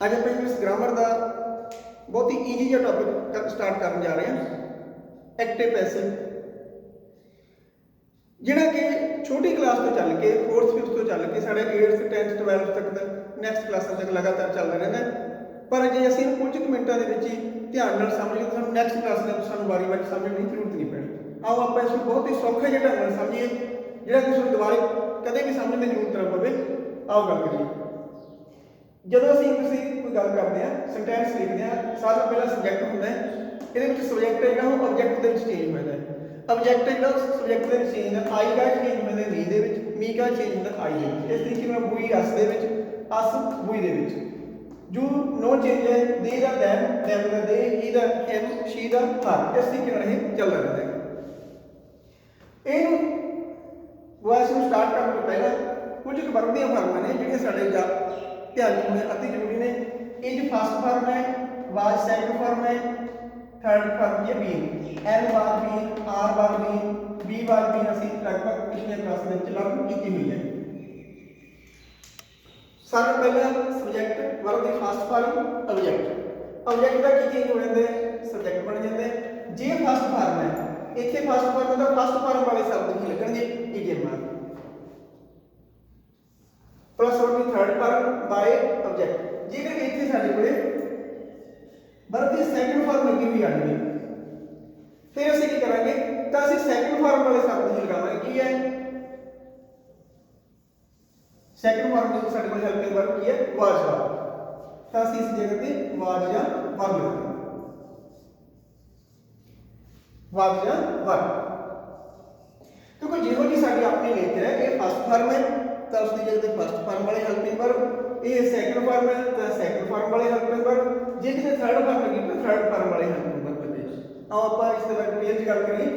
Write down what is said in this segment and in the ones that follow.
ਅੱਜ ਆਪਾਂ English grammar ਦਾ बहुत ही ईजी जिहा टॉपिक स्टार्ट करने जा रहे हैं एक्टिव पैसिव जिहड़ा कि छोटी क्लास तो चल के 4th 5th तो चल के साढ़े 8th 10th 12th तक नैक्सट क्लासां तक लगातार चलता रहता है। पर जे असीं कुछ मिनटों के विच ही ध्यान नाल समझ लईए तो नैक्सट क्लास में सानूं वारी वारी समझने की जरूरत नहीं पैनी। आओ आप इसको बहुत ही सौखे जिहे ढंग नाल समझिए जिहड़ा कि तुहानूं दुबारे कदे भी समझने की जरूरत ना पवे। आओ गल करिए ਜਦੋਂ ਅਸੀਂ ਕਿਸੇ ਕੋਈ ਗੱਲ ਕਰਦੇ ਹਾਂ ਸੈਂਟੈਂਸ ਲਿਖਦੇ ਹਾਂ ਸਾਰਿਆਂ ਤੋਂ ਪਹਿਲਾਂ ਸਬਜੈਕਟ ਹੁੰਦਾ ਹੈ। ਇਹਦੇ ਵਿੱਚ ਸਬਜੈਕਟ ਹੈ ਜਿਹੜਾ ਉਹ ਆਬਜੈਕਟ ਦੇ ਵਿੱਚ ਚੇਂਜ ਹੋ ਜਾਂਦਾ ਹੈ। ਆਬਜੈਕਟ ਜਿਹੜਾ ਸਬਜੈਕਟ ਦੇ ਵਿੱਚ ਚੇਂਜ ਹੁੰਦਾ ਆਈ ਦਾ ਚੇਂਜ ਹੁੰਦਾ ਵੀ ਦੇ ਵਿੱਚ ਮੀ ਦਾ ਚੇਂਜ ਹੁੰਦਾ ਆਈ ਦੇ ਵਿੱਚ। ਇਸ ਤਰੀਕੇ ਨਾਲ ਬੁਈ ਅਸ ਦੇ ਵਿੱਚ ਅਸ ਬੁਈ ਦੇ ਵਿੱਚ ਜੋ ਨੋ ਚੇਂਜ ਹੈ ਦੇ ਦਾ ਦੈਮ ਦਾ ਦੇ ਹੀ ਦਾ ਹਿਮ ਸ਼ੀ ਦਾ ਹਰ। ਇਸ ਤਰੀਕੇ ਨਾਲ ਇਹ ਚੱਲਦਾ ਰਹਿੰਦਾ ਹੈ। ਇਹਨੂੰ ਵੌਇਸ ਨੂੰ ਸਟਾਰਟ ਕਰਨ ਤੋਂ ਪਹਿਲਾਂ ਕੁਝ ਕੁ ਵਰਗ ਦੀਆਂ ਫਾਰਮਾਂ ਨੇ ਜਿਹੜੀਆਂ ਸਾਡੇ ध्यान होने अति जरूरी ने। इज फर्स्ट फॉर्म है, वाज सेकंड फॉर्म है, थर्ड फॉर्म ये been, am was been, are was been, be was been ਅਸੀਂ लगभग पिछले क्लास ਦੇ ਵਿੱਚ लागू ਕੀਤੀ ਹੋਈ है। सारे पहला सब्जेक्ट वर्ब ਦੀ फर्स्ट फॉर्म ऑब्जेक्ट। ऑब्जेक्ट ਦਾ ਕੀ ਚੇਂਜ ਹੋ ਜਾਂਦਾ ਹੈ सब्जेक्ट बन ਜਾਂਦਾ है। ਜੇ फर्स्ट फॉर्म है ਇੱਥੇ फर्स्ट फॉर्म ਦਾ फर्स्ट फॉर्म वाले शब्द ਕੀ ਲੱਗਣਗੇ इजेमा प्लस वर्ब की थर्ड फॉर्म बाय ऑब्जेक्ट। जेकर इत्थे साडे कोले वर्ब की सेकंड फॉर्म लगी हुई आएगी फिर ਅਸੀਂ ਕੀ ਕਰਾਂਗੇ ਤਾਂ ਅਸੀਂ सेकंड फॉर्म वाले शब्द ही लगावांगे। की है सेकंड फॉर्म में साडे कोल हेल्पिंग वर्ब की है वाज वर्ब। ਤਾਂ ਅਸੀਂ ਇਸ जगह ਤੇ वाज या वर्ब लगांगे वाज या वर्ब क्योंकि ਜਿਹੋ ਜੀ ਸਾਡੀ ਆਪਣੀ ਨੇਚਰ है ये फर्स्ट फॉर्म है तो उसकी जगह पे फर्स्ट फॉर्म वाले हेल्पिंग वर्ब। ये सेकंड फॉर्म है तो सेकंड फॉर्म वाले हेल्पिंग वर्ब। जे किसी थर्ड फॉर्म लगी तो थर्ड फॉर्म वाले हेल्पिंग वर्ब लगे। आओ आप इस तरह क्लियर गल करिए।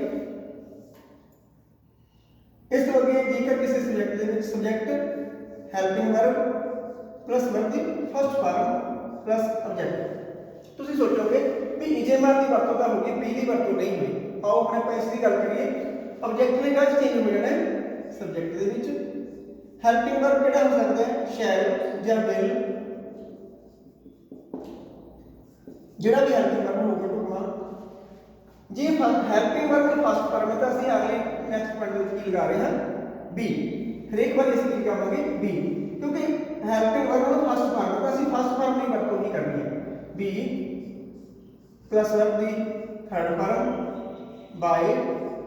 इस तरह के जेकर किसी सब्जेक्ट के which subject helping verb plus verb की फर्स्ट फॉर्म प्लस ऑब्जेक्ट तुसीं सोचोगे भी इजेमार की वरतों तो होगी बी की वरतों नहीं हुई। आओ हम आप इसकी गल करिए ऑब्जेक्ट ने कद चेंज हो जाना है सब्जेक्ट के विच। हेल्पिंग वर्ब किहड़ा हो सकता है शैल या विल जिहड़ा भी हेल्पिंग वर्ब होगा टुकमा। जे हेल्पिंग वर्ब की फर्स्ट फॉर्म है तो असं अगले नैक्सट पॉइंट में लगा रहे हैं बी। हरेक बार इस की करेंगे बी क्योंकि हेल्पिंग वर्ब की फर्स्ट फॉर्म है तो असं फर्स्ट फॉर्म की वरतों नहीं करनी है। बी प्लस वर्ब की थर्ड फॉर्म बाय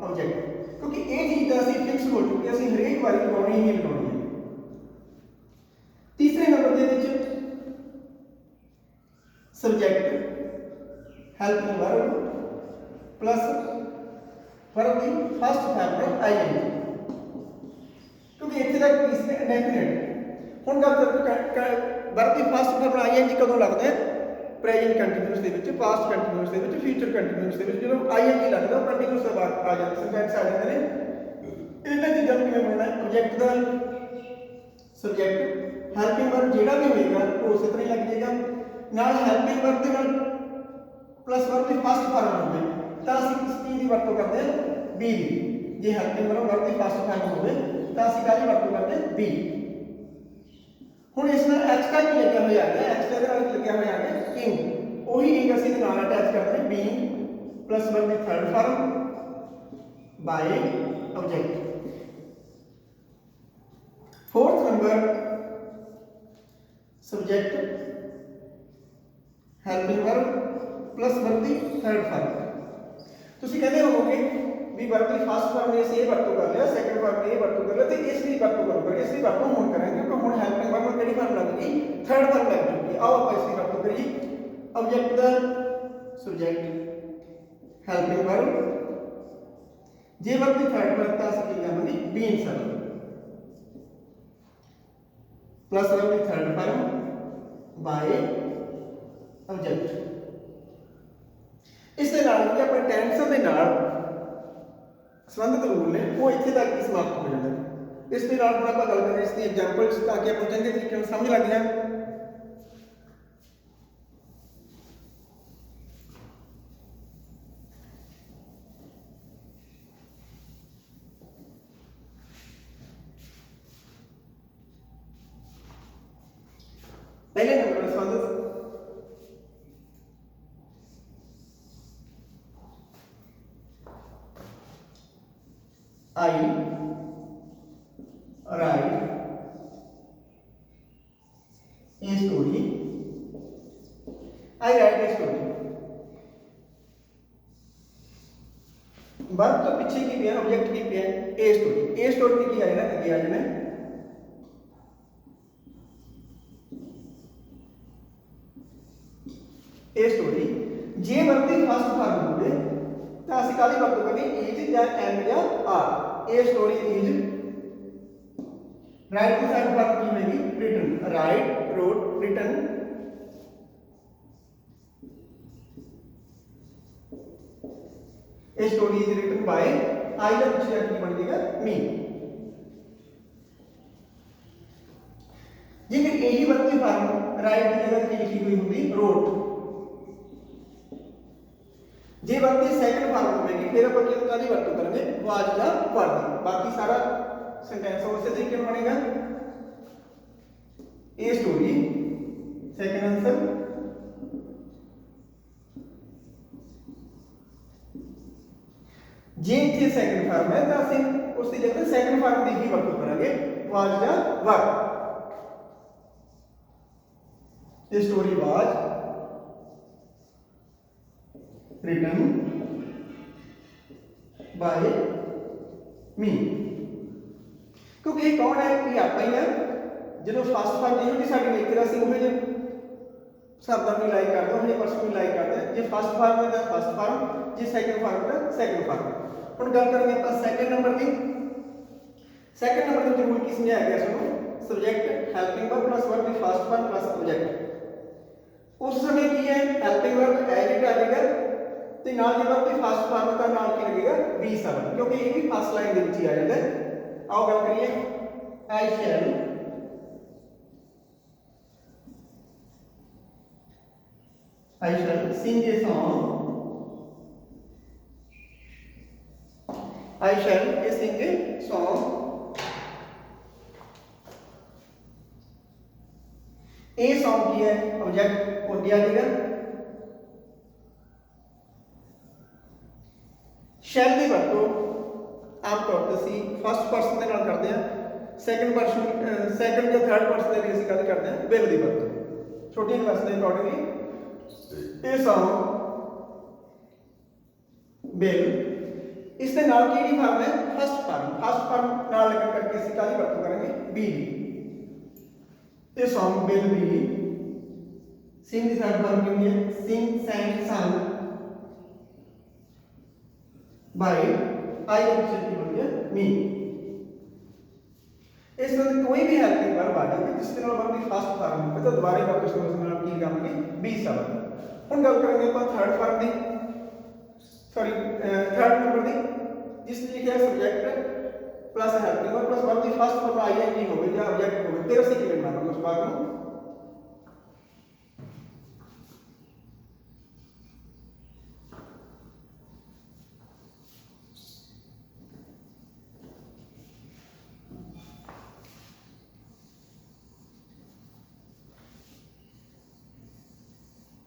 ऑब्जेक्ट क्योंकि ये चीज़ तो असं फिक्स हो चुकी है। असं हरेक बार लगानी ही लगानी है। तीसरे नंबर के subject helping verb plus verb की फर्स्ट फॉर्म आईएनजी क्योंकि इतने तक तीसरे इंडेफिनिट हुण गल वर्ब की फर्स्ट फॉर्म आईएनजी कदों लगता है प्रेजेंट कंटीन्यूअस दे विच पास्ट कंटीन्यूअस दे विच फ्यूचर कंटीन्यूअस दे विच जो आईएनजी लगता है कंटीन्यूअस के बाद आ जाता सेंटेंस आ जाते हैं। इन्हां चीज़ां नूं किवें बनना ऑब्जेक्ट दा सब्जेक्ट हेल्पिंग वर्ब जिहड़ा भी होएगा वो उस तरह ही लग जाएगा नाल हेल्पिंग वर्ब के नाल प्लस वर्ब की फर्स्ट फॉर्म होवे तो असं किस चीज़ की वरतों करते हैं बी की। जे हेल्पिंग वर्ब की फर्स्ट फॉर्म होवे तो असं काहदी वरतों करते हैं बी। हुण इस नाल एक्स्ट्रा की लग्या होया है एक्स्ट्रा दे नाल लग्या होया है इंग ओही इंग असं नाल अटैच करते हैं बीइंग प्लस वर्ब की third form by object. Fourth number subject helping verb plus verb की थर्ड फॉर्म। तुसीं कहते होवोगे भी वर्ब की फर्स्ट फॉर्म ने इसे वरतों कर लिया सेकंड फॉर्म ने वरतों कर लिया तो इसकी वरतों करोगे इसकी वरतों हुण करांगे क्योंकि हुण हेल्पिंग वर्ब में किहड़ी फॉर्म लग गई थर्ड फॉर्म लग चुकी। आओ आप इसकी वरतों करिए ऑब्जेक्ट दा सब्जेक्ट हेल्पिंग वर्ब जे वर्ब की थर्ड फॉर्म तो असं की करेंगे बीइंग सब प्लस वर्ब की थर्ड फॉर्म बाय ऑब्जेक्ट। इस दे नाल कि अपने टेंस दे नाल संबंधित रूल ने वो इत्थे तक ही समाप्त हो जाते हैं। इस दे नाल हुण आपां गल करें इसकी एग्जांपल्स ताकि आपां चंगे तरीके नाल समझ लग जाए। पहले नंबर पर संबंधित a story, I right a story. Verb तो पीछे की पे है, ऑब्जेक्ट की पे है ए स्टोरी। ए स्टोरी की आ जाना अगे आ जाना ए स्टोरी। जे वर्ब की फर्स्ट फॉर्म होवे तो असं काली वरतों करनी इज या एम या are. A story is. Right की साइड फॉर्म की होगी written, right, wrote, written. A story is written by, I का पीछे जाके बन जाएगा मी। जी फिर यही वर्ब की फॉर्म राइट की जगह की लिखी हुई होगी रोट। जे वर्ब की सेकंड फॉर्म होगी फिर अपन क्या काली वरतों करेंगे वाज या वर दी। बाकी सारा सेंटेंस उसी तरीके में बनेगा। A story second answer. जे इतने सेकंड फॉर्म है तो असं उसकी जगह सेकंड फॉर्म की ही वरतों करेंगे वाज या were. A story was written by me. क्योंकि ये कौन है, ये आप ही है। जो फस्ट फॉर्म जो कि साडी नेचर असीं उहे जे शब्दां नूं लाइक करदे उहे जे पर्सन नूं लाइक करदे। जे फस्ट फॉर्म है तो फस्ट फॉर्म, जे सेकंड फॉर्म है तो सेकंड फॉर्म। हुण गल करेंगे आपां सेकंड नंबर की। सेकंड नंबर के रूल की समझाया गया सुनो, subject helping verb plus verb की फस्ट फॉर्म प्लस ऑब्जेक्ट। उस समय की है हेल्पिंग वर्ब एज इट आ जाएगा ते नाल जे वर्ब की फस्ट फॉर्म का नाल की लगेगा बी सब, क्योंकि ये भी फर्स्ट लाइन दे विच ही आ जाता है। आओ गल करिए आई शैल sing a song, I shall sing a song। A song की है ऑब्जेक्ट को दिया जाएगा। शैल की वरतों आमतौर पर ਅਸੀਂ फस्ट परसन के नाल करते हैं, सैकंड परसन सैकंड या थर्ड परसन के लिए ਅਸੀਂ ਗੱਲ करते हैं विल की वरतों। छोटी क्लास के अकॉर्डिंगली ए सॉन्ग विल, इसके नाल की फॉर्म है फस्ट फॉर्म। फस्ट फॉर्म नाल लगन करके ਅਸੀਂ ਕਾਹਦੀ ਵਰਤੋਂ करेंगे बी ਦੀ। A song will be. Sing की थर्ड फॉर्म की है सिंग, सैंग, संग बाय आई ऑप्शन की बन गया मी। इस तरह कोई भी हेल्पिंग वर्ब आ जाए जिसके नाल वर्ब की फस्ट फॉर्म हो तो दोबारा वापस उसके नाल की लगाएंगे बी सब। हम गल करेंगे अपन थर्ड फॉर्म की, सॉरी थर्ड नंबर की, जिसने लिखा है subject plus helping verb plus verb की first form I N G होवे या ऑब्जेक्ट होवे। फिर ਅਸੀਂ ਕਿਵੇਂ ਬਣਾਵਾਂਗੇ ਉਸ ਬਾਤ ਨੂੰ।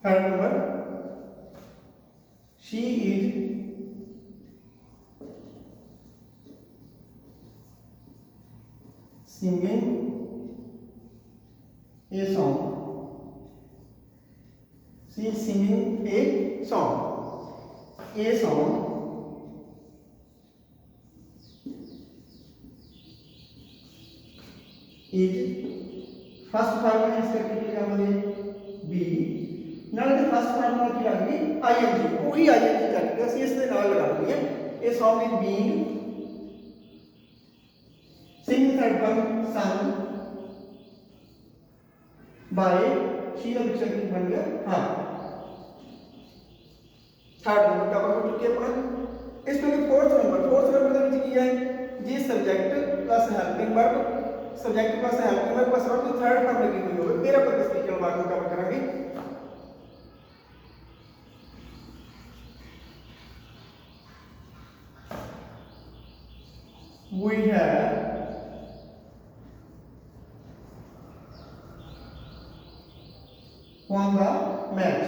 Third number she is singing a song, she is singing a song। a song is first form में इस करके क्या करेंगे बी नाल के फर्स्ट फॉर्म में क्या लगेगी आईएनजी, वही आईएनजी करके ਅਸੀਂ ਇਸ ਦੇ ਨਾਲ लगा देंगे a song is being sing third form sung by she का विषय की बन गया हाँ। थर्ड नंबर का हो चुकी है अपना। इसमें फोर्थ नंबर के विच की है जी subject plus helping verb, subject plus helping verb plus verb की थर्ड फॉर्म लगी हुई होगी। फिर अपन किस तरीके वाक्य कवर करेंगे। We have won the match।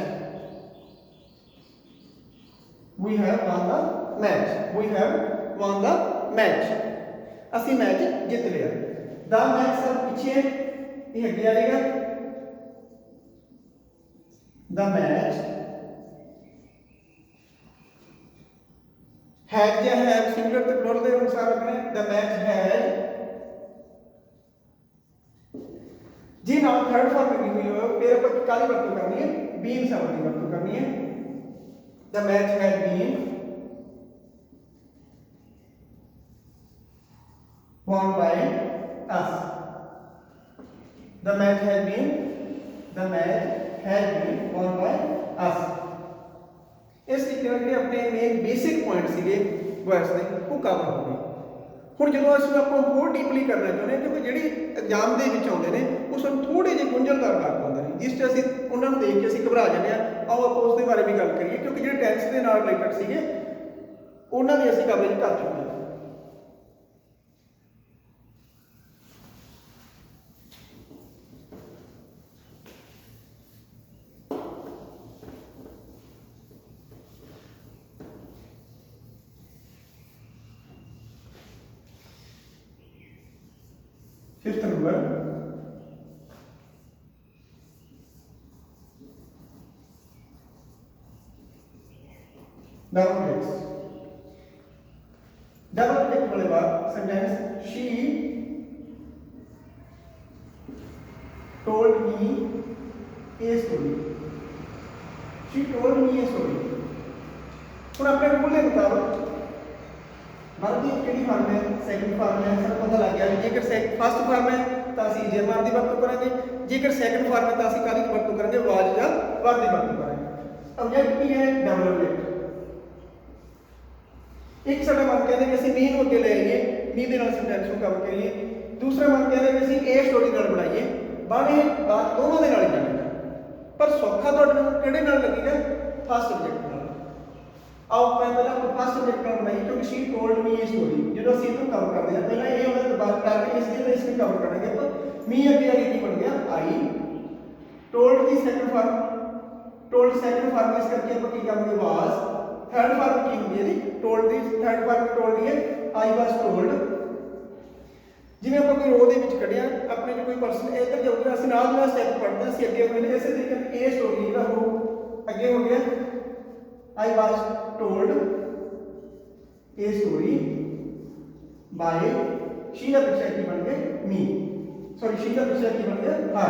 We have won the match। We have won the match। ਅਸੀਂ मैच जीत लिया। द मैच सब पीछे ये अगे आ जाएगा द मैच हैज या हैव सिंगुलर ते प्लूरल के अनुसार रखना है। द मैच हैज जी नाल थर्ड फॉर्म लगी हुई हो फिर अपन काली वरतों करनी है, बीन शब्द की वरतों करनी है। The match has been won by us। the match has been won by us। इस तरीके ਨਾਲ ਜਿਹੜੇ ਆਪਣੇ ਮੇਨ ਬੇਸਿਕ ਪੁਆਇੰਟ ਸੀਗੇ ਵਰਸ ਦੇ ਉਹ ਕਵਰ ਹੋ ਗਏ। ਹੁਣ ਜਦੋਂ ਅਸੀਂ ਆਪਾਂ ਹੋਰ ਡੀਪਲੀ ਕਰਨਾ ਚਾਹੁੰਦੇ ਹਾਂ ਕਿਉਂਕਿ ਜਿਹੜੀ ਐਗਜ਼ਾਮ ਦੇ ਵਿੱਚ ਆਉਂਦੇ ਨੇ ਉਹ ਸਾਨੂੰ ਥੋੜੇ ਜਿਹੇ ਗੁੰਝਲਦਾਰ ਵਾਕ ਹੁੰਦੇ ਨੇ ਜਿਸ 'ਚ ਅਸੀਂ ਉਹਨਾਂ ਨੂੰ ਦੇਖ ਕੇ ਅਸੀਂ ਘਬਰਾ ਜਾਂਦੇ ਹਾਂ। ਆਓ ਆਪਾਂ ਉਸ ਦੇ ਬਾਰੇ ਵੀ ਗੱਲ ਕਰੀਏ ਕਿਉਂਕਿ ਜਿਹੜੇ ਟੈਂਸ ਦੇ ਨਾਲ ਰਿਲੇਟਡ ਸੀਗੇ ਉਹਨਾਂ ਦੀ ਅਸੀਂ ਕਵਰੇਜ ਕਰ ਚੁੱਕੇ ਹਾਂ। Fifth number double objects. Double object वाले बात sentence she told me a story. She told me a story. ਹੁਣ ਆਪਣੇ ਰੂਲ ਦੇ ਮੁਤਾਬਕ वर्ब की केड़ी फॉर्म है, सेकंड फॉर्म है। सब पता लग गया जेकर फर्स्ट फॉर्म है तो असं जे वर्ब की वरतों करेंगे, जेकर सेकंड फॉर्म है तो असं काहदी की वरतों करेंगे, वाज या वर्ब की वरतों करेंगे। ऑब्जेक्ट की है डबल ऑब्जेक्ट। एक साडा मन कहते कि असं मी नूं अगे ले आइए, मी दे नाल सेंटेंस नूं कवर करिए। दूसरा मन कहते कि असं ए स्टोरी नाल बनाइए, बाणे बात दोनों दे नाल ही जाएगा पर सौखा तुहाडे नूं किहड़े नाल लगेगा, फर्स्ट ऑब्जेक्ट। आओ पहला फर्स्ट ऑब्जेक्ट का बनाइए क्योंकि she told me a story जो सी को कवर करते हैं पहला ये होगा बात करके इसलिए इसमें कवर करेंगे तो मी अगे आगे की बन गया आई। टोल्ड की second form, told second form इस करके अपन की करेंगे वाज। थर्ड फॉर्म की होगी है टोल्ड दी थर्ड फॉर्म टोल्ड है आई वाज टोल्ड। जिवें अपन कोई रो दे विच कढिया अपने जो कोई पर्सन इधर जाऊगा असं नाल नाल स्टेप पढ़ते हैं असं अगे होने इस तरीके ए स्टोरी जिहड़ा हो अगे हो गया I was told a story by she का पिछला की बन गया me, सॉरी she का पिछला की बन गया her।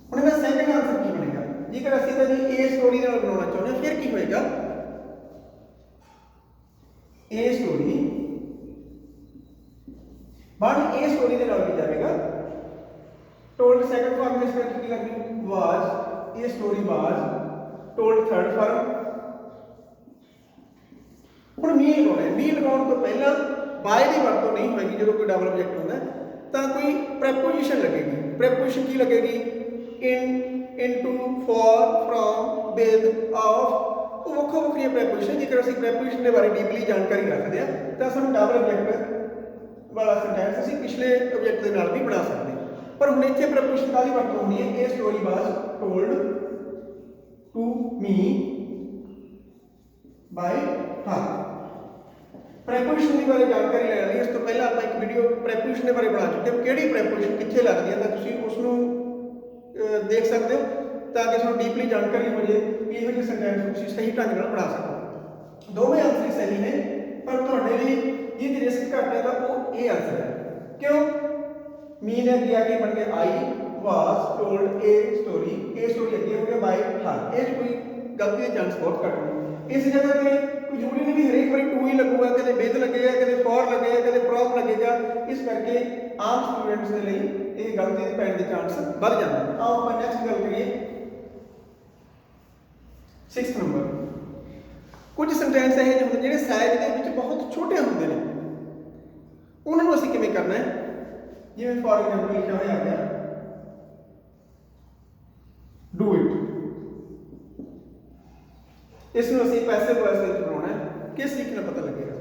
ਹੁਣ ਇਹਦਾ ਸੈਕੰਡ ਆਨਸਰ ਕੀ ਬਣੇਗਾ ਜੇਕਰ ਅਸੀਂ ਤਾਂ ਜੀ a ਸਟੋਰੀ ਨਾਲ ਬਣਾਉਣਾ ਚਾਹੁੰਦੇ ਹਾਂ ਫਿਰ ਕੀ ਹੋਏਗਾ a ਸਟੋਰੀ ਬਾਅਦ a ਸਟੋਰੀ ਦੇ ਨਾਲ ਕੀ ਜਾਵੇਗਾ told second form में इसका क्या लगेगी was, ये story was told third form. ਹੁਣ मी लगाना है, मी लगाने तो पहला बाय की वरतों नहीं होगी जो कोई डबल ऑब्जेक्ट होता है तो कोई प्रेपोजिशन लगेगी। प्रेपोजिशन की लगेगी in, into, for, from, with, of. वो ਵੱਖੋ ਵੱਖਰੀਆਂ प्रेपोजिशन जेकर ਅਸੀਂ प्रेपोजिशन ਦੇ ਬਾਰੇ ਡੀਪਲੀ ਜਾਣਕਾਰੀ ਰੱਖਦੇ ਹਾਂ ਤਾਂ ਸਾਨੂੰ ਡਬਲ ऑब्जेक्ट वाला सेंटेंस ਅਸੀਂ ਪਿਛਲੇ ऑब्जेक्ट ਦੇ ਨਾਲ ਵੀ ਬਣਾ ਸਕਦੇ ਹਾਂ। पर हम इतने प्रपोजिशन का वरतों होनी है ये story was told to me by her. Preposition के बारे जानकारी लेने लई इस तो पहला आप एक वीडियो प्रपोजिशन के बारे बना चुके हैं किहड़ी प्रपोजिशन कित्थे लगदी है तो तुसीं उस नूं देख सकते हो ताकि तुहानूं डीपली जानकारी हो जाए कि इहो जिहे सेंटेंस तुसीं सही ढंग नाल बना सको। दोवें आंसर सही ने पर तुहाडे लई जिहदी रिस्क घट है वो ये आंसर है। क्यों मी ने अगे आके बन गया I was told a story अगे हो गया बाय हर। ये कोई गलती के चांस बहुत घट है। इस जगह पे कोई जरूरी नहीं भी हरेक बार टू ही लगेगा, कदे विद लगेगा, कदे फॉर लगेगा, कदे फ्रॉम लगेगा। इस करके आम स्टूडेंट्स के लिए ये गलती पैण के चांस बढ़ जाते हैं। आओ आप नैक्सट गल करिए 6th नंबर। कुछ सेंटेंस है जो होंगे जिहड़े साइज दे विच बहुत छोटे होंगे ने उन्हां नूं असीं किवें करना है जिवें फॉर एग्जांपल लिखा हुआ आ गया डू इट। इसमें असीं पैसिव वॉइस विच बनाउणा है किस तरीके नाल पता लगेगा।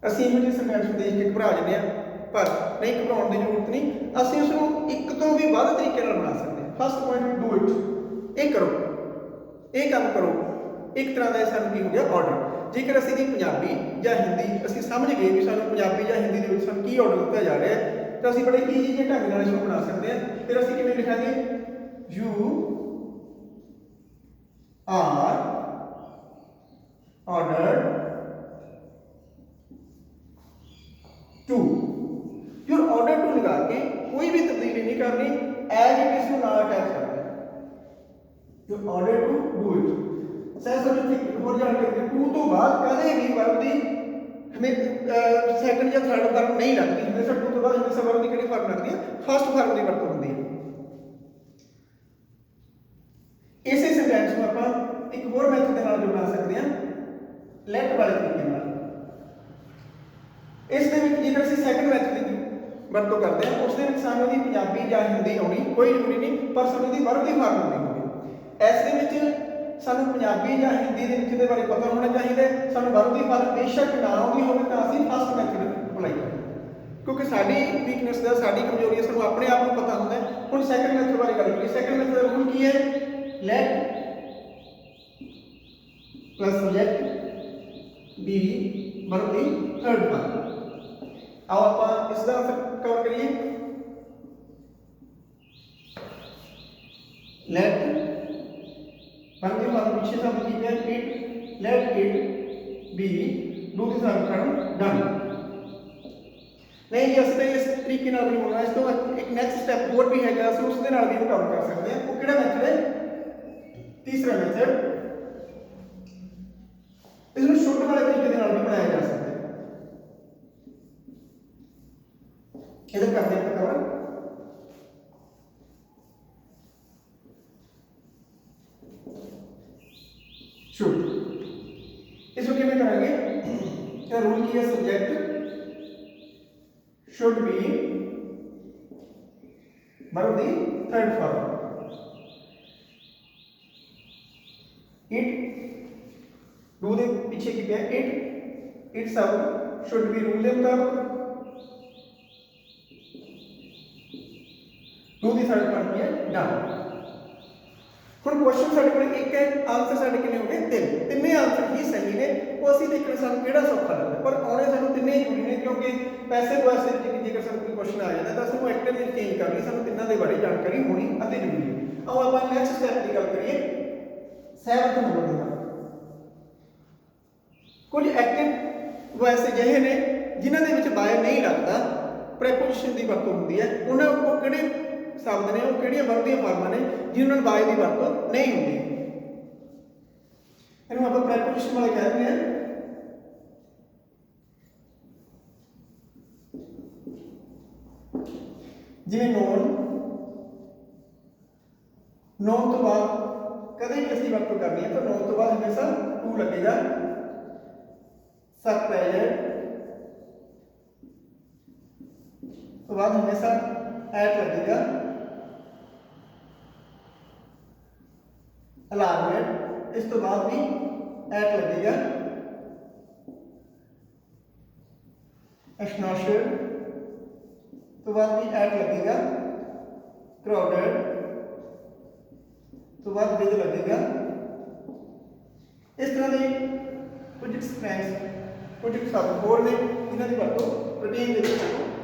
असीं इहो जिहे सेंटेंस नूं देख के घबरा जांदे हां पर नहीं घबराउण दी जरूरत नहीं। असीं उस नूं एक तो भी वध तरीके नाल बना सकते हैं। फर्स्ट पॉइंट डू इट, ये करो, ये काम करो। एक तरह का सानूं की हो गया ऑर्डर। जेकर असीं दी पंजाबी या हिंदी असीं समझ गए कि सानूं पंजाबी या हिंदी दे विच सानूं की ऑर्डर दिता जा रहा है तो ਅਸੀਂ बड़े ईजी ਜਿਹੇ ढंग ਨਾਲ इसको बना सकते हैं। फिर ਅਸੀਂ किवें लिखांगे you are ordered to you're ordered to लगा के कोई भी तब्दीली नहीं करनी, as it is को ना अटैच करना है। you're ordered to do it। Sense of और जानकारी टू तो बाद कदे भी वर्ब दी हमें सेकंड या थर्ड फॉर्म नहीं लगती, हमेशा टू तो बाद हमेशा वर्ब की किहड़ी फॉर्म लगती है, फर्स्ट फॉर्म की वरतों होती है। इसे सेंटेंस को आप एक और मैथड के नाल जो बना सकते हैं, लेट वाले तरीके नाल। इस दे विच जेकर ਅਸੀਂ सेकंड मैथड की वरतों करते हैं, उस दे विच सानू दी पंजाबी या हिंदी आउणी कोई जरूरी नहीं, पर सानू दी वर्ब की फॉर्म आउणी होगी। इस दे विच सानू पंजाबी या हिंदी दे विच दे बारे पता होना चाहिए, सानू वर्ब की फॉर्म बेशक ना आउणी होवे तां ਅਸੀਂ फर्स्ट मैथड अप्लाई करें, क्योंकि साडी वीकनेस दा साडी कमजोरी है, सानू अपने आप को पता होंदा है। हुण सेकंड मैथड बारे गल करिए। सेकंड मैथड दा रूल की है, let plus subject be verb की थर्ड फॉर्म। आओ आप इसका आंसर कवर करिए। लेट वर्ब की फॉर्म पीछे शब्द की है it, let it be do this verb done. नहीं जी असं इस तरीके नाल भी बोलना, इस तो एक नेक्स्ट स्टेप और भी है, असं उस दे नाल भी कवर कर सकते हैं। वो किहड़ा मैथड है? तीसरा मैथड, इसमें शुड वाले तरीके के नाल भी बनाया जा सकता है। इधर करते हैं कवर। शुड इसको किवें करेंगे? क्या रूल की है? Subject should be verb the third form. It do they पीछे की है इट, इट सब शुड बी रूल दे मुताबिक, डू दी थर्ड फॉर्म की है डन। ਹੁਣ क्वेश्चन ਸਾਡੇ ਕੋਲ ਇੱਕ ਹੈ, ਆਨਸਰ ਸਾਡੇ ਕਿੰਨੇ ਹੋ ਗਏ? ਤਿੰਨੇ ਆਨਸਰ ਹੀ ਸਹੀ ਨੇ। ਉਹ ਅਸੀਂ ਦੇਖਣਾ ਸਾਨੂੰ ਕਿਹੜਾ ਸੌਖਾ ਲੱਗਦਾ, ਪਰ ਆਉਣੇ ਸਾਨੂੰ ਤਿੰਨੇ ਹੀ ਜ਼ਰੂਰੀ ਨੇ, ਕਿਉਂਕਿ ਪੈਸੇ ਵਾਸਤੇ ਜੇਕਰ ਸਾਨੂੰ ਕੋਈ ਕੁਐਸਚਨ ਆ ਜਾਂਦਾ ਤਾਂ ਸਾਨੂੰ ਐਕਟਿਵ ਵਿੱਚ ਚੇਂਜ ਕਰਨੀ, ਸਾਨੂੰ ਤਿੰਨਾਂ ਦੇ ਬਾਰੇ ਜਾਣਕਾਰੀ ਹੋਣੀ ਅਤੀ ਜ਼ਰੂਰੀ ਹੈ। ਆਓ ਆਪਾਂ ਨੈਕਸਟ ਸਟੈਪ ਦੀ ਗੱਲ ਕਰੀਏ, 7th ਨੰਬਰ ਦੇ ਨਾਲ। ਕੁਝ ਐਕਟਿਵ ਵੌਇਸ ਅਜਿਹੇ ਨੇ ਜਿਨ੍ਹਾਂ ਦੇ ਵਿੱਚ ਬਾਏ ਨਹੀਂ ਲੱਗਦਾ, ਪ੍ਰੈਪੋਜੀਸ਼ਨ ਦੀ ਵਰਤੋਂ ਹੁੰਦੀ ਹੈ। ਉਹਨਾਂ ਕੋਲ ਕਿਹੜੇ शब्द ने, वो किहड़ियां वर्ब दी फॉर्मां ने जिन्हां नूं बाय दी वरतों नहीं होंदी, इहनूं आपां प्रैपोजिशन वाले कह दिंदे हैं। जिवें नोन, नोन तो बाद कदे भी असीं वरतों करनी है तो नोन तो बाद हमेशा टू लगेगा। सरप्राइज तो बाद हमेशा एट लगेगा। अलार्मेड इस तो बाद भी एट लगेगा। एस्टोनिश्ड तो बाद भी एट लगेगा। क्राउडेड तो बाद विद लगेगा। इस तरह के कुछ एक्सप्रेस कुछ शब्द होर ने जिन्हां दी वरतों रूटीन दे विच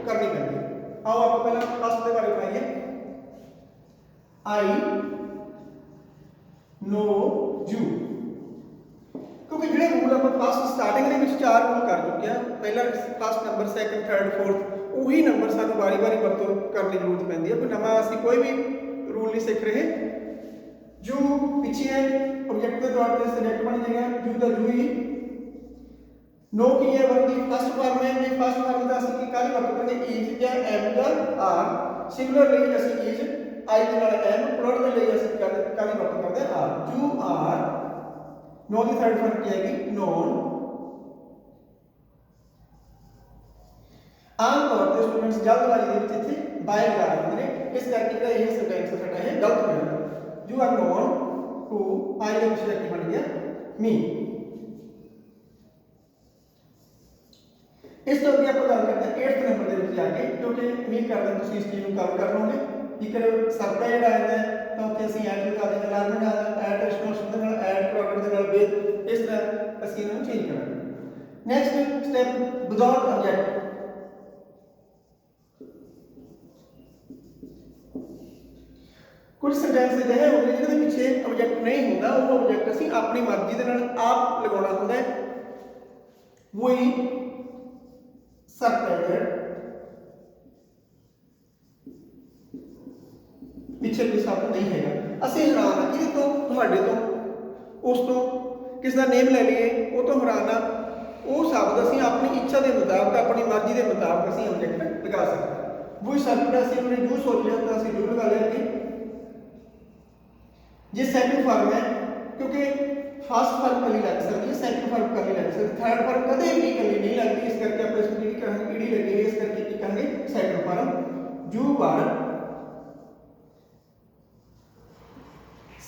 करनी पैंदी है। आओ आप पहला फर्स्ट के बारे बनाइए। आई नो यू, क्योंकि जो रूल आप फर्स्ट स्टार्टिंग के चार रूल कर चुके हैं, पहला first number second third fourth, उही नंबर सानू बारी बारी वरतों करने की जरूरत पैंदी है। कोई नवा असीं कोई भी रूल नहीं सीख रहे। जू पिछे है ऑब्जेक्ट के तौर पर सब्जेक्ट बन जाएगा, जू दा जू ही। नो की है वर्ब की फर्स्ट फॉर्म है, ये फर्स्ट फॉर्म दा असं की काली वरतों करनी इज या एम या आर। सिमिलरली असं इज आई दे नाल एम, प्लूरल दे लई असं काली वरतों करते हैं आर। You are. नो की थर्ड फॉर्म की हैगी नोन। आम तौर पर स्टूडेंट्स जल्दबाजी दे विच इत्थे बाय लगा दिंदे ने, इस करके जेहड़ा ये सेंटेंस साडा है गलत हो जाता। यू आर नोन टू आई दा पिछला की बन गया मी। इस तो अगे आप गल करते हैं 8th नंबर के जाके, क्योंकि उम्मीद करते हैं तुम इस चीज़ को कवर कर लोगे। जेकर सबका जोड़ा आता है तो उत्थे असीं ऐड लगा देंगे, अलार्मेंट आ जाए ऐड एस्टोनिश्ड दे नाल ऐड क्राउडेड दे नाल विद, इस तरह असीं इन्हां नूं चेंज करांगे। Next step without object. कुछ सेंटेंस अजिहे होंगे जिन्हां दे पिछे ऑब्जेक्ट नहीं होंदा, वो ऑब्जेक्ट असीं अपनी मर्जी दे नाल आप लगाउणा हुंदा है। वही सबटाइटल पिछे कोई शब्द नहीं है। असीं हैरान हाँ कि तो तुहाडे तो उस तो किसी का नेम ले लीए, वो तो हैरान हाँ वो शब्द असीं अपनी इच्छा के मुताबिक अपनी मर्जी के मुताबिक असीं ऑब्जेक्ट लगा सकते हैं। वही शब्द असीं उन्होंने जू सोच लिया तो असीं जू लगा लिया कि जे सैकंड फॉर्म है, क्योंकि फर्स्ट फॉर्म कली लग सकती है, सैकंड फॉर्म कली लग सकती है, थर्ड फॉर्म कदे भी कली नहीं लगती, इस करके आप इसमें की करेंगे ईडी लगेगी, इस करके की करेंगे सैकंड फॉर्म जू बार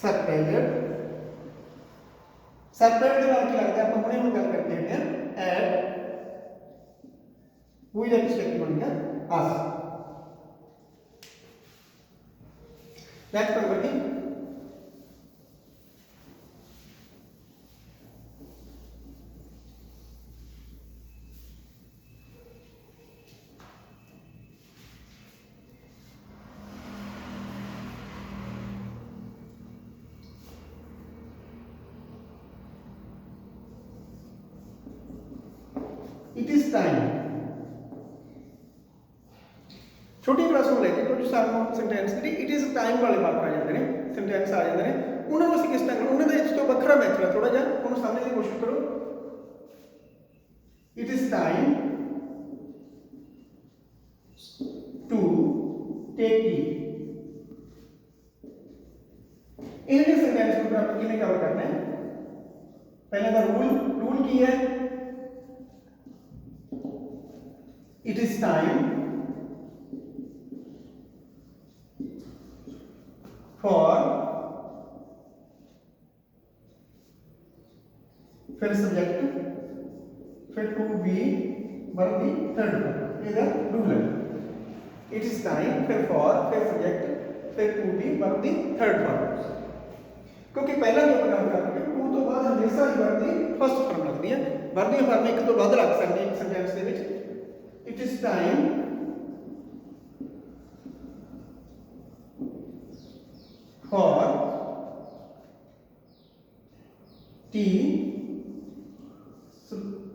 सबटाइटल। सबटाइटल के नाल की लगता है आप हुणे गल करके हटे हैं एट वही दा पिछले की बन गया आस। नेक्स्ट नंबर की इट इज टाइम। छोटी क्लास में लेके कुछ सामने सेंटेंस जी इट इज टाइम वाले वाक आ जाते हैं, सेंटेंस आ जाते हैं, उन्होंने असीं किस तरह उन्होंने तो वखरा मैथड है, थोड़ा जा उन्होंने समझने की कोशिश करो। It is time to take tea. इन्हें सेंटेंस को आप किमें कवर करना है। पहले का रूल की है, इट इज टाइम फॉर, फिर सब्जेक्ट, फिर to be verb the third form, ये रूल है। इट इज टाइम फिर फॉर फिर सब्जेक्ट फिर to be verb the third form. क्योंकि पहला जो गल करके टू तो बाद हमेशा ही वर्ब दी फर्स्ट फॉर्म लगती है, वर्ब दी फॉर्म एक तो बाद रख सकते हैं एक सेंटेंस के विच। It is time for tea,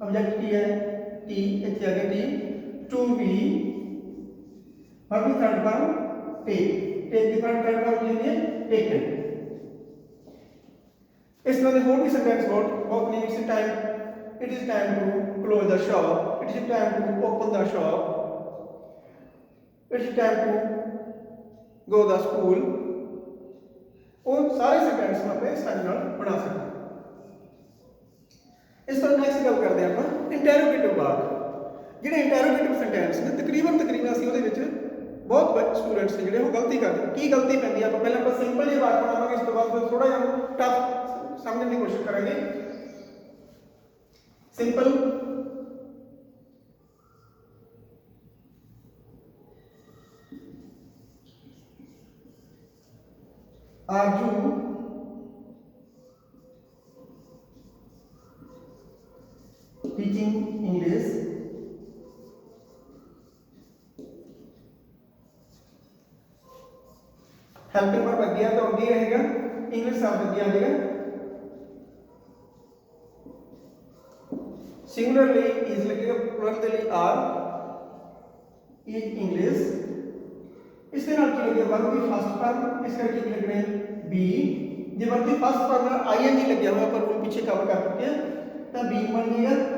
object की है टी, इतने आगे tea, to be verb the third form take, take the third form की है टेकन। इस तरह के होर भी सेंटेंस बहुत नहीं। It's time, it is time to close the shop, it is time to open the shop, it is time to go the school. वो सारे सेंटेंस में अपने स्टाइल बना सकते हैं। इस तरह नेक्स्ट गल करते हैं आप इंटैरोगेटिव वाक। जो इंटैरोगेटिव सेंटेंस ने तकरीबन असीं उहदे विच बहुत स्टूडेंट्स ने जिहड़े गलती करते हैं। की गलती पैंदी है, पहले आप सिंपल जी वाक बनावांगे, इस तो बाद थोड़ा जिहा टफ समझने की कोशिश करेंगे। Simple are you teaching English, helping verb अगे तो अगे रहेगा, इंग्लिश शब्द अगे आ जाएगा, सिंगुलर लिए इज लगेगा, प्लुरल के लिए आर, इज इंग्लिश। इस नाल की लगे वर्ब की फर्स्ट फॉर्म, इस करके की लगने बी। जो वर्ब की फर्स्ट फॉर्म में आईएनजी लगे हुआ पर रूल पीछे कवर कर चुके हैं तो बी बन जाएगा।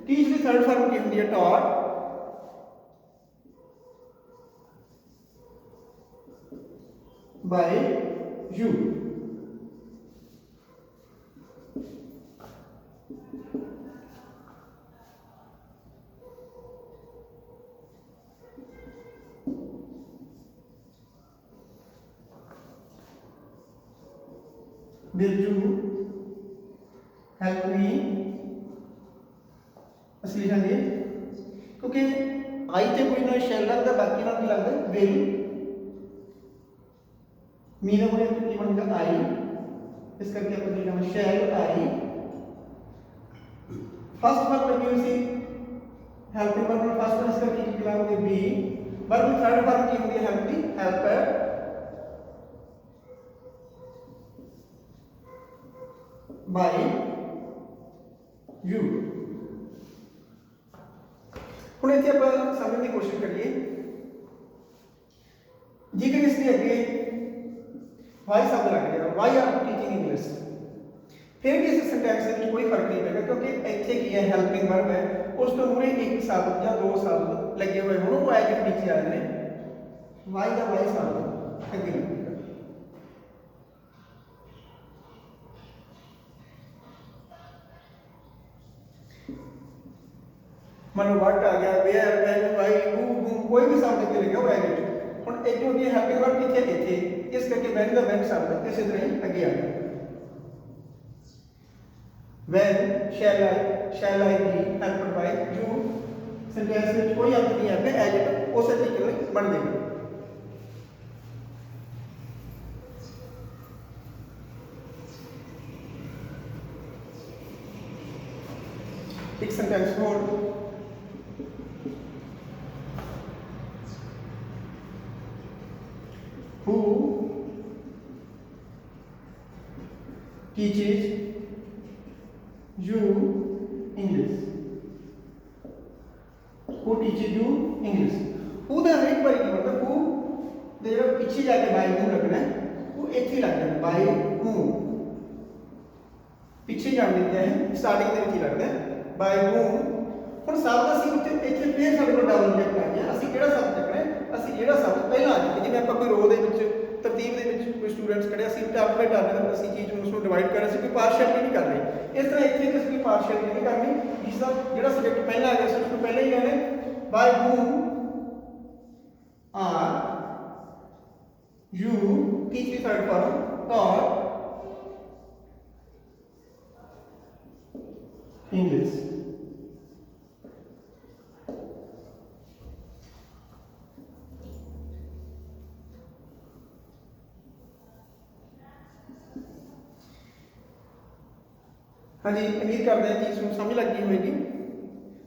टीच की थर्ड फॉर्म की होती है taught, by you. Will you help me? असली लिखेंगे क्योंकि आई तो कोई ना शैल लगता, बाकी ना की लगता विल। मीना को की बनेगा आई, इस करके आप लिखेंगे शैल आई। फर्स्ट वर्ब लगी हुई सी हेल्पिंग वर्ब, फर्स्ट वर्ब इस करके की लगाओगे बी। वर्ब की थर्ड वर्ब की होती है हेल्प दी, हेल्पर। By you. हुण इत्थे आपां समझण की कोशिश करिए, जेकर इसके अगे वाई शब्द लग जाएगा, वाई आर टीचिंग इंग्लिश, फिर भी इस सेंटेंस में कोई फर्क नहीं पेगा, क्योंकि इत्थे की है हेल्पिंग वर्ब है, उस तो मूरे एक शब्द या दो शब्द लगे हुए हों, वो एज नीचे आ रहे हैं, वाई का वाई शब्द अगे लगेगा। मान लो वट आ गया, where, when, why, who, whom, कोई भी शब्द अगे लगे वो एज हुण एक जो भी हेल्पिंग वर्ब किथे इत्थे, इस करके व्हेन का व्हेन शब्द इसी तरह ही अगे आ गया। When shall I be helped by you, sentence में कोई अंत नहीं है, एज इट उस तरीके में बन जाएगा। एक सेंटेंस और, who teaches you English, who teaches you English, who ਦਾ ਹਰ ਇੱਕ ਵਾਰੀ ਕੀ ਹੁੰਦਾ, who ਦੇ ਜਿਹੜਾ ਪਿੱਛੇ ਜਾ ਕੇ by whom ਲੱਗਣਾ, ਉਹ ਇੱਥੇ ਹੀ ਲੱਗ ਜਾਣਾ, by whom ਪਿੱਛੇ ਜਾਣ ਦਿੰਦੇ ਹੈ, ਸਟਾਰਟਿੰਗ ਦੇ ਵਿੱਚ ਹੀ ਲੱਗਦਾ by whom। ਹੁਣ ਸ਼ਬਦ ਅਸੀਂ ਇੱਥੇ ਫੇਰ ਸਾਡੇ ਕੋਲ ਡਬਲ ਚੈੱਕ ਕਰਨੀ ਹੈ, ਅਸੀਂ ਕਿਹੜਾ ਸ਼ਬਦ ਚੱਕਣਾ ਹੈ, ਅਸੀਂ ਜਿਹੜਾ ਸ਼ਬਦ ਪਹਿਲਾਂ ਆ ਚੁੱਕੇ, ਜਿਵੇਂ ਆਪਾਂ ਕੋਈ ਰੋ ਦੇ ਵਿੱਚ ਤਰਤੀਬ ਦੇ ਵਿੱਚ ਕੋਈ ਸਟੂਡੈਂਟਸ ਖੜੇ, ਅਸੀਂ ਟਰਮ ਬਾਈ ਟਰਮ ਅਸੀਂ ਚੀਜ਼ ਨੂੰ ਉਸਨੂੰ ਡਿਵਾਈਡ ਕਰ ਰਹੇ ਸੀ, ਕੋਈ ਪਾਰਸ਼ੀਅਲਿਟੀ ਨਹੀਂ ਕਰ ਰਹੇ। ਇਸ ਤਰ੍ਹਾਂ ਇੱਥੇ ਕਿਸੇ ਕੋਈ ਪਾਰਸ਼ੀਅਲਿਟੀ ਨਹੀਂ ਕਰਨੀ, ਜਿਸ ਦਾ ਜਿਹੜਾ ਸਬਜੈਕਟ ਪਹਿਲਾਂ ਆ ਗਿਆ ਸੀ ਉਸਨੂੰ ਪਹਿਲਾਂ ਹੀ ਲੈਣੇ, ਬਾਈ whom are you teach the third form taught English। हाँ जी, उम्मीद करते हैं चीज़ समझ लग गई होगी,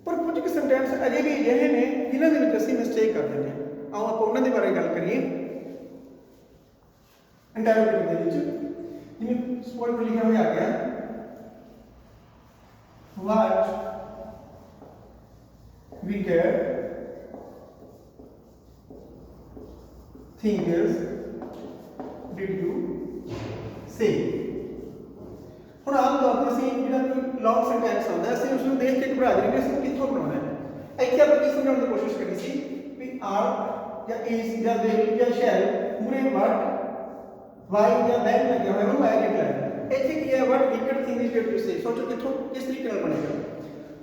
पर कुछ सेंटेंस अजे भी अजिहे ने जिन्होंने असीं मिसटेक कर देते हैं। आओ आप उन्होंने बारे गल करिए। इंटरोगेटिव दे विच जिवें सपोज लिखा हुआ आ गया, what wicked things did you say। ਹੁਣ ਆਮ ਤੌਰ ਤੇ ਅਸੀਂ ਜਿਹੜਾ ਕੋਈ ਲੌਂਗ ਸੈਂਟੈਂਸ ਆਉਂਦਾ, ਅਸੀਂ ਉਸ ਨੂੰ ਦੇਖ ਕੇ ਘਬਰਾ ਜਾਂਦੇ ਹਾਂ, ਅਸੀਂ ਕਿੱਥੋਂ ਬਣਾਉਣਾ ਹੈ। ਇੱਥੇ ਆਪਾਂ ਕੀ ਸਮਝਾਉਣ ਦੀ ਕੋਸ਼ਿਸ਼ ਕਰੀ ਸੀ ਵੀ ਆਰ ਜਾਂ ਇਸ ਜਾਂ ਵਿਲ ਜਾਂ ਸ਼ੈਲ ਮੂਰੇ ਵਟ ਵਾਈ ਜਾਂ ਵੈਨ ਲੱਗਿਆ ਹੋਇਆ ਉਹਨੂੰ ਐਡ ਕਰਨਾ। ਇੱਥੇ ਕੀ ਹੈ, what wicked thing is to say, ਸੋਚੋ ਕਿੱਥੋਂ ਕਿਸ ਤਰੀਕੇ ਨਾਲ ਬਣੇਗਾ।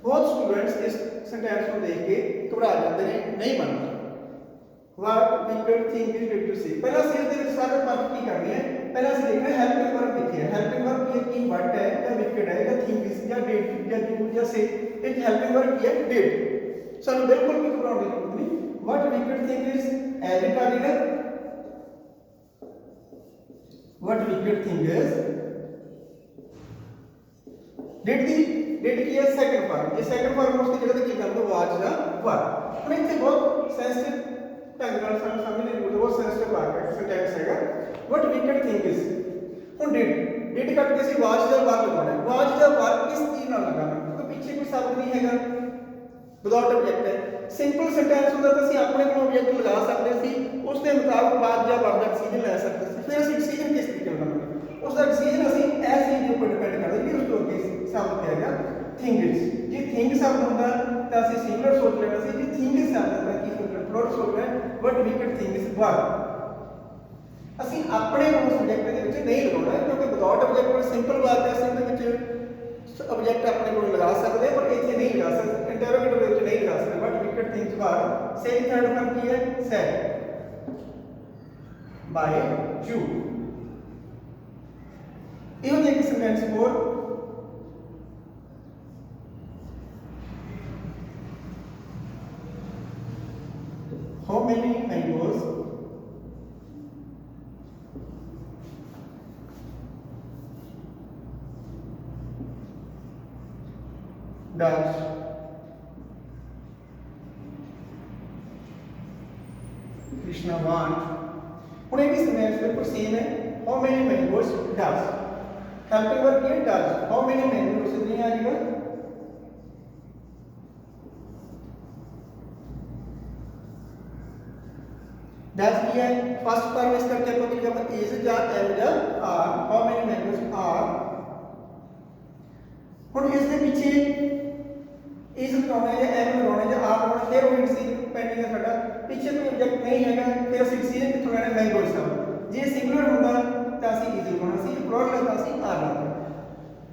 ਬਹੁਤ ਸਟੂਡੈਂਟਸ ਇਸ ਸੈਂਟੈਂਸ ਨੂੰ ਦੇਖ ਕੇ ਘਬਰਾ ਜਾਂਦੇ ਨੇ, ਨਹੀਂ ਬਣਦਾ। What wicked thing is to say, ਪਹਿਲਾਂ ਅਸੀਂ ਇਸ ਦੇ ਵਿੱਚ ਸਾਰੇ ਫਰਕ ਕੀ ਕਰਨੀ ਹੈ, पहला से देखना हेल्पिंग वर्ब लिखे है, हेल्पिंग वर्ब ये की व्हाट है या विकेट है या थिंग इज या डेट या डू या से, एक हेल्पिंग वर्ब की है डेट। सो बिल्कुल भी घबराने की जरूरत नहीं। What wicked thing is as it आ गया, what wicked thing is that की है सेकंड फॉर्म, ये सेकंड फॉर्म उसकी जगह पे क्या करते हो वाज दा वर्ब। पर इतने बहुत सेंसिटिव ढंग नाल समझने की जरूरत है, बहुत सेंसिटिव आ गया सेंटेंस हैगा व्हाट विकेट थिंग इज। ਹੁਣ डिड ਕੱਟ के ਅਸੀਂ वाज ਦਾ वर्ब लगाना है, वाज ਦਾ वर्ब किस चीज ਨਾਲ लगाना, क्योंकि पीछे कोई शब्द नहीं हैगा, विदाउट ऑब्जेक्ट है। सिंपल सेंटेंस ਹੁੰਦਾ ਤਾਂ ਅਸੀਂ ਆਪਣੇ ਕੋਲ ऑब्जेक्ट ਲਗਾ ਸਕਦੇ ਸੀ, ਉਸ ਦੇ ਮੁਤਾਬਕ वाज ਜਾਂ वर्ब ਦਾ ਡਿਸੀਜਨ ਲੈ ਸਕਦੇ ਸੀ। ਫਿਰ ਅਸੀਂ ਡਿਸੀਜਨ ਕਿਸ ਤਰੀਕੇ ਨਾਲ ਲਵਾਂਗੇ, ਉਸ ਦਾ ਡਿਸੀਜਨ ਅਸੀਂ ਇਸ ਚੀਜ਼ ਦੇ ਉੱਪਰ ਡਿਪੈਂਡ ਕਰਦਾ ਕਿ ਉਸ ਤੋਂ ਅੱਗੇ ਸ਼ਬਦ ਤੇ ਹੈਗਾ थिंग इज। ਜੇ थिंग शब्द ਹੁੰਦਾ ਤਾਂ ਅਸੀਂ ਸਿੰਗੂਲਰ ਸੋਚ ਲੈਣਾ ਸੀ, ਜੇ थिंग इज शब्द ਹੁੰਦਾ ਕੀ ਸੋਚਣਾ, प्लूरल सोचना है what wicked thing is verb. ਅਸੀਂ ਆਪਣੇ ਕੋਲ ਸਬਜੈਕਟ ਦੇ ਵਿੱਚ ਨਹੀਂ ਲਗਾਉਣਾ, ਕਿਉਂਕਿ ਵਿਦਾਊਟ ਆਬਜੈਕਟ ਸਿੰਪਲ ਬਾਤ ਹੈ, ਅਸੀਂ ਉਹਦੇ ਵਿੱਚ ਆਬਜੈਕਟ ਆਪਣੇ ਕੋਲ ਲਗਾ ਸਕਦੇ ਹਾਂ, ਪਰ ਇੱਥੇ ਨਹੀਂ ਲਗਾ ਸਕਦੇ, ਇੰਟਰੋਗੇਟਿਵ ਦੇ ਵਿੱਚ ਨਹੀਂ ਲਗਾ ਸਕਦੇ। ਬਟ ਵਿਕਟ ਥਿੰਗਸ ਬਾਰ ਸੇਮ ਥਰਡ ਫਰਮ ਕੀ ਹੈ, ਸੈਡ ਬਾय ਯੂ। ਇਹੋ ਜਿਹੇ ਇੱਕ ਸੈਂਟੈਂਸ ਹੋਰ, how many mangoes does Krishna want। ਹੁਣ ਇਹ ਵੀ ਸੈਂਟੈਂਸ ਬਿਲਕੁਲ ਸੇਮ ਹੈ, how many mangoes does helping verb की डज, हाउ मेनी मैंगोज नहीं आ जाएगा। डज की है फर्स्ट फॉर्म, इस करके अपन लिखा हुआ इज या एम या are, how many mangoes are. हुन इस दे पीछे इज लगाना है या एम लगाना है या आर लगाना, फिर वो डिसीजन पेंडिंग है साडा। पीछे कोई ऑब्जेक्ट नहीं हैगा, फिर ਅਸੀਂ डिसीजन कित्थों लेना मैंगोज ਦਾ। ਜੇ ਸਿੰਗੂਲਰ ਹੁੰਦਾ ਤਾਂ ਅਸੀਂ ਇਜ਼ ਲਗਾਉਣਾ ਸੀ, ਪਲੂਰਲ ਤਾਂ ਅਸੀਂ ਆਰ ਲਗਾਉਣਾ।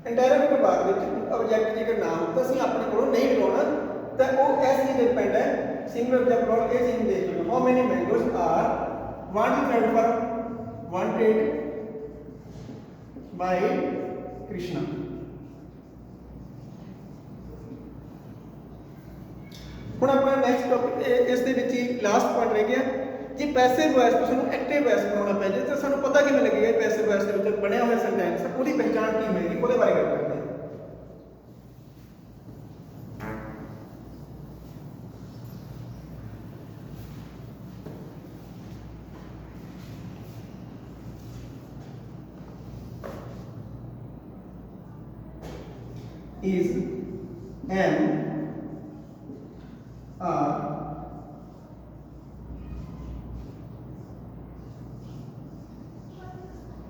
ਇੰਡਾਇਰੈਕਟ ਬਾਅਦ ਵਿੱਚ ਆਬਜੈਕਟ ਜੇਕਰ ਨਾਮ ਤਾਂ ਅਸੀਂ ਆਪਣੇ ਕੋਲੋਂ ਨਹੀਂ ਲਗਾਉਣਾ, ਤਾਂ ਉਹ ਇਸ ਚੀਜ਼ ਤੇ ਡਿਪੈਂਡ ਹੈ ਸਿੰਗੂਲਰ ਜਾਂ ਪਲੂਰਲ, ਇਹ ਚੀਜ਼ ਦੇਖ ਲਓ। How many mangoes are wanted for wanted by Krishna. ਹੁਣ ਆਪਣਾ ਨੈਕਸਟ ਟੌਪਿਕ ਇਸ ਦੇ ਵਿੱਚ ਹੀ ਲਾਸਟ ਪੁਆਇੰਟ ਰਹਿ ਗਿਆ, ਜੇ ਪੈਸਿਵ ਵੌਇਸ ਤੋਂ ਸਾਨੂੰ ਐਕਟਿਵ ਵੌਇਸ ਬਣਾਉਣਾ ਪੈ ਜਾਏ ਤਾਂ ਸਾਨੂੰ ਪਤਾ ਕਿਵੇਂ ਲੱਗੇਗਾ ਪੈਸਿਵ ਵੌਇਸ ਦੇ ਵਿੱਚ ਬਣਿਆ ਹੋਇਆ ਸੈਂਟੈਂਸ ਉਹਦੀ ਪਹਿਚਾਣ ਕੀ ਹੋਏਗੀ, ਉਹਦੇ ਬਾਰੇ ਗੱਲ ਕਰਦੇ ਹਾਂ। is am are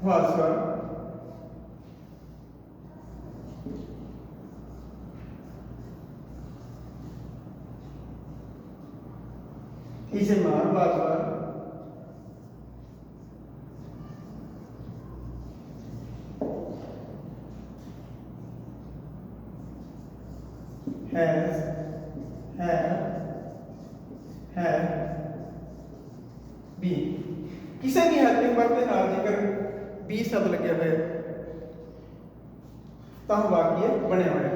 was were is am are was were has have been। किसी भी हेल्पिंग वर्ब के नाल जेकर बी शब्द लगे हुए तो वाक्य बने हुए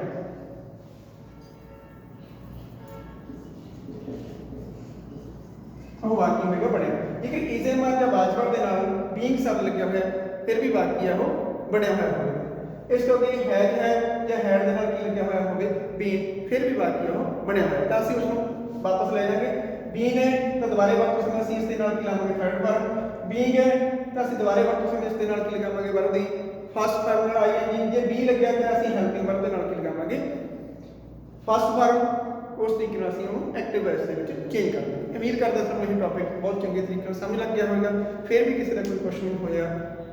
वाक्य में बने। जेकर इज एम आर या वाजवर के नाल बीइंग शब्द लगे हुए फिर भी वाक्य वो बने हुए हो। इस तो कि हैज है या हैड के नाल की लगे हुआ होवे बीन, फिर भी वाक्य वो बने हुए तो ਅਸੀਂ उसको वापस ले जाएंगे। बीन है तो दोबारा वापस में ਅਸੀਂ ਇਸ ਦੇ ਨਾਲ ਕੀ ਲਾਵਾਂਗੇ थर्ड फॉर्म, बीइंग है तो ਅਸੀਂ दोबारा वापस में ਇਸ ਦੇ ਨਾਲ ਕੀ ਲਗਾਵਾਂਗੇ वर्ब ਦੀ फर्स्ट फॉर्म ਨਾਲ आईएनजी। ਜੇ बी ਲੱਗਿਆ ਤਾਂ ਅਸੀਂ ਹੈਲਪਿੰਗ वर्ब ਦੇ ਨਾਲ ਕੀ ਲਗਾਵਾਂਗੇ फर्स्ट फॉर्म। उस तरीके ਨਾਲ ਅਸੀਂ ਉਹਨੂੰ ਐਕਟਿਵ ਵੌਇਸ ਦੇ ਵਿੱਚ ਚੇਂਜ ਕਰ ਦਾਂਗੇ। ਉਮੀਦ ਕਰਦਾ ਤੁਹਾਨੂੰ ਇਹ ਟੌਪਿਕ ਬਹੁਤ ਚੰਗੇ ਤਰੀਕੇ ਨਾਲ ਸਮਝ ਲੱਗ ਗਿਆ ਹੋਵੇਗਾ। ਫਿਰ ਵੀ ਕਿਸੇ ਦਾ ਕੋਈ ਕੁਐਸਚਨ ਹੋਇਆ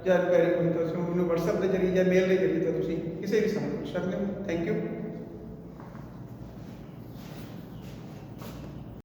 ਜਾਂ ਇਨਕੁਆਇਰੀ ਹੋਈ ਤਾਂ ਤੁਸੀਂ ਮੈਨੂੰ WhatsApp ਦੇ ਜ਼ਰੀਏ ਜਾਂ ਮੇਲ ਦੇ ਜ਼ਰੀਏ ਤਾਂ ਤੁਸੀਂ ਕਿਸੇ ਵੀ ਸਮੇਂ ਪੁੱਛ ਸਕਦੇ ਹੋ। Thank you.